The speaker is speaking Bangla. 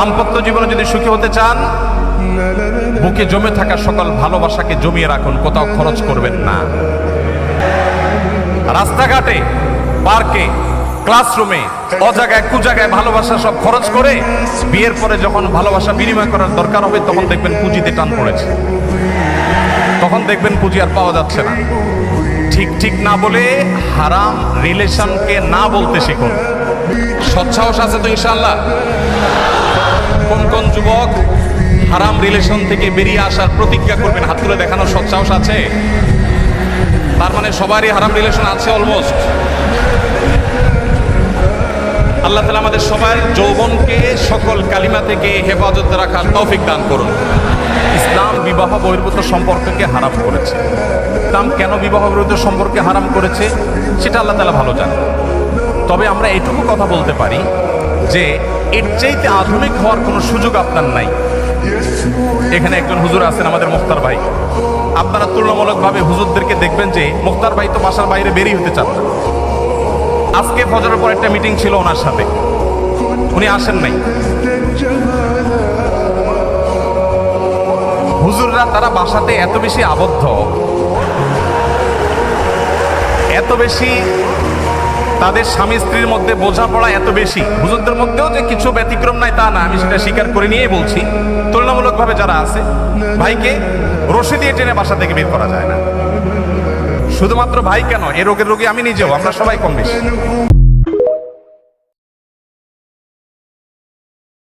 দাম্পত্য জীবনে যদি সুখী হতে চান, বুকে জমে থাকা সকল ভালোবাসাকে জমিয়ে রাখুন, কোথাও খরচ করবেন না। রাস্তাঘাটে, পার্কে, ক্লাসরুমে, অজায়গায় কুজায়গায় ভালোবাসা সব খরচ করে বিয়ের পরে যখন ভালোবাসা বিনিময় করার দরকার হবে তখন দেখবেন পুঁজিতে টান পড়েছে, তখন দেখবেন পুঁজি আর পাওয়া যাচ্ছে না। ঠিক ঠিক না বলে হারাম রিলেশনকে না বলতে শিখুন। সৎসাহস আছে তো ইনশাআল্লাহ? কোন কোন যুবক হারাম রিলেশন থেকে বেরিয়ে আসার প্রতিজ্ঞা করবেন? হাত তুলে দেখানোর সৎসাহস আছে? তার মানে সবারই হারাম রিলেশন আছে অলমোস্ট। আল্লাহ তাআলা আমাদের সবার যৌবনকে সকল কালিমা থেকে হেফাজতে রাখার তৌফিক দান করুন। ইসলাম বিবাহ বহির্ভূত সম্পর্ককে হারাম করেছে। ইসলাম কেন বিবাহ বহির্ভূত সম্পর্কে হারাম করেছে সেটা আল্লাহ তাআলা ভালো জানেন। তবে আমরা এটুকু কথা বলতে পারি যে এর চাইতে আধুনিক হওয়ার কোনো সুযোগ আপনার নাই। এখানে একজন হুজুর আছেন আমাদের মুখতার ভাই, আপনারা তুলনামূলকভাবে হুজুরদেরকে দেখবেন যে মুখতার ভাই তো বাসার বাইরে বেরিয়ে হতে চান না। আজকে ফজরের পর একটা মিটিং ছিল ওনার সাথে, উনি আসেন নাই। হুজুররা তারা বাসাতে এত বেশি আবদ্ধ, এত বেশি তাদের স্বামী স্ত্রীর মধ্যে বোঝাপড়া এত বেশি, হুজুরদের মধ্যেও যে কিছু ব্যতিক্রম নাই তা না, আমি সেটা স্বীকার করে নিয়েই বলছি। তুলনামূলকভাবে যারা আছে, ভাইকে রশি দিয়ে টেনে বাসা থেকে বের করা যায় না। শুধুমাত্র ভাই কেন, এ রোগের রোগী আমি নিজেও, আমরা সবাই কম বেশি।